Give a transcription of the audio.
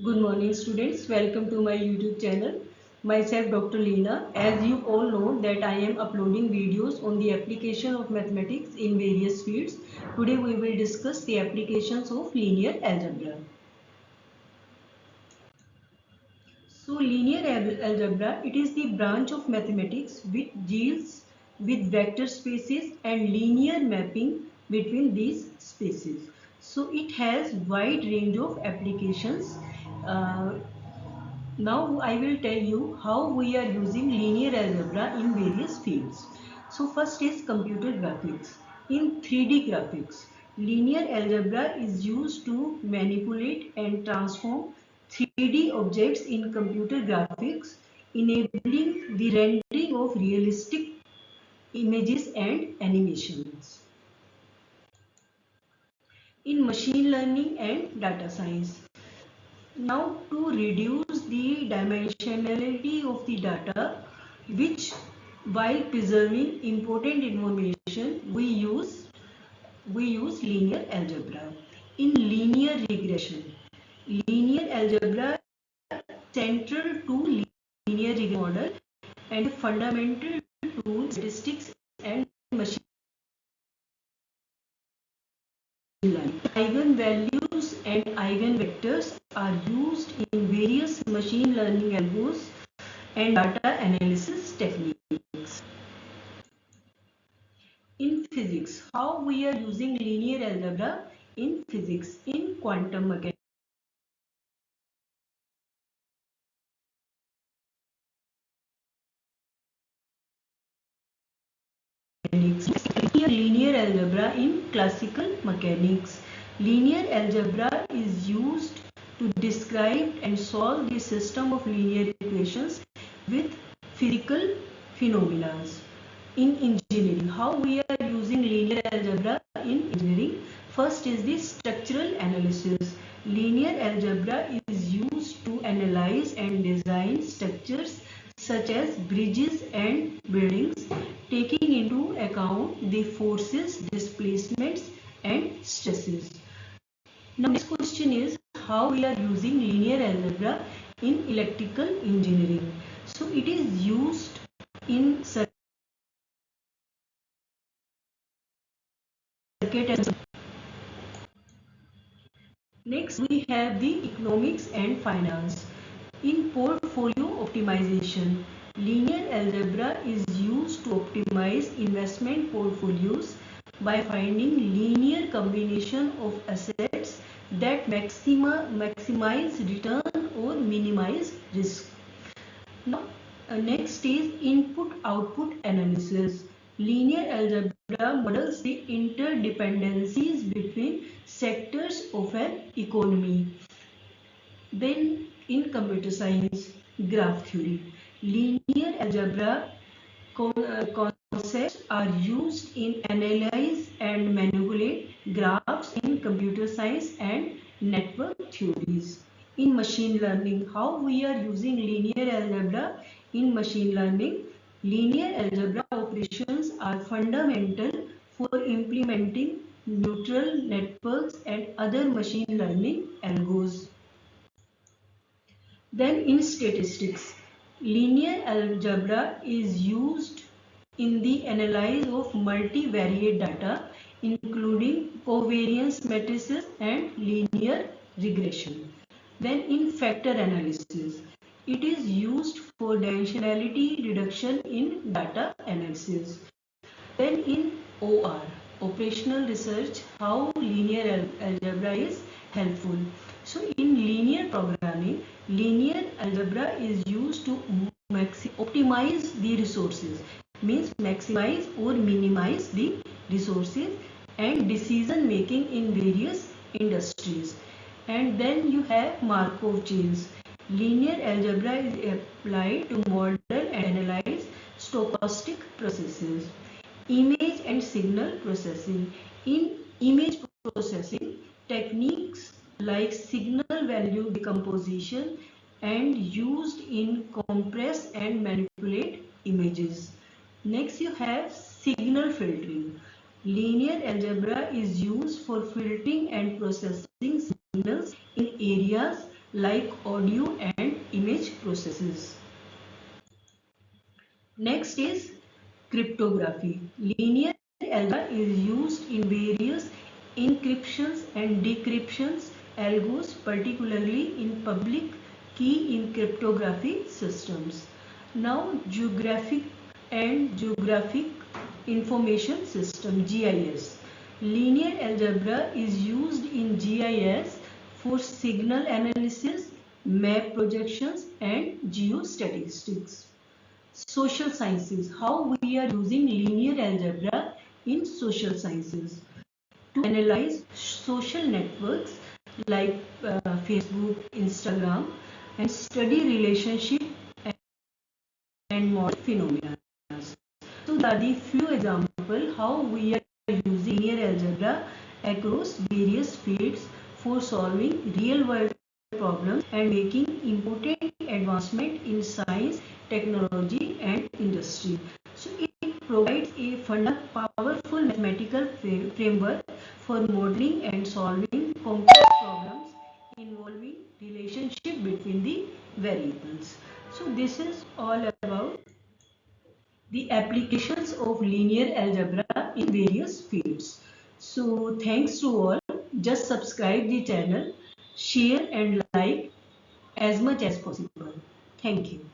Good morning students, welcome to my YouTube channel. Myself Dr. Leena. As you all know that I am uploading videos on the application of mathematics in various fields. Today we will discuss the applications of linear algebra. So linear algebra, it is the branch of mathematics which deals with vector spaces and linear mapping between these spaces. So it has wide range of applications. Uh, Now I will tell you how we are using linear algebra in various fields. So first is computer graphics. In 3D graphics, linear algebra is used to manipulate and transform 3D objects in computer graphics, enabling the rendering of realistic images and animations. In machine learning and data science, now, to reduce the dimensionality of the data, which while preserving important information, we use linear algebra. In linear regression, linear algebra central to linear regression model and fundamental to statistics and machine learning. Eigenvalues and eigenvectors are used in various machine learning algorithms and data analysis techniques. In physics, how we are using linear algebra in physics, in quantum mechanics. Linear algebra in classical mechanics. Linear algebra is used to describe and solve the system of linear equations with physical phenomena. In engineering, how we are using linear algebra in engineering? First is the structural analysis. Linear algebra is used to analyze and design structures such as bridges and buildings, taking into account the forces, displacements and stresses. Now next question is how we are using linear algebra in electrical engineering. So it is used in circuit and next we have the economics and finance. In portfolio optimization, linear algebra is used to optimize investment portfolios by finding linear combination of assets that maximize return or minimize risk. Now, next is input-output analysis. Linear algebra models the interdependencies between sectors of an economy. Then in computer science, graph theory, linear algebra concepts are used in analyze and manipulate graphs in computer science and network theories. In machine learning, how we are using linear algebra in machine learning? Linear algebra operations are fundamental for implementing neural networks and other machine learning algorithms. Then in statistics, linear algebra is used in the analysis of multivariate data including covariance matrices and linear regression. Then in factor analysis, it is used for dimensionality reduction in data analysis. Then in OR, operational research, how linear algebra is helpful. So in linear programming, linear algebra is used to optimize the resources, means maximize or minimize the resources and decision making in various industries. And then you have Markov chains. Linear algebra is applied to model and analyze stochastic processes. Image and signal processing. In image processing, techniques like signal value decomposition and used in compress and manipulate images. Next you have signal filtering. Linear algebra is used for filtering and processing signals in areas like audio and image processes. Next is cryptography. Linear algebra is used in various encryptions and decryptions algos, particularly in public key in cryptography systems. Now, geographic information system (GIS). Linear algebra is used in GIS for signal analysis, map projections, and geostatistics. Social sciences, how we are using linear algebra in social sciences to analyze social networks like Facebook, Instagram, and study relationship and model phenomena. So these are the few examples how we are using linear algebra across various fields for solving real world problems and making important advancement in science, technology and industry. So it provides a powerful mathematical framework for modeling and solving complex problems involving relationship between the variables. So this is all about the applications of linear algebra in various fields. So thanks to all. Just subscribe the channel, share and like as much as possible. Thank you.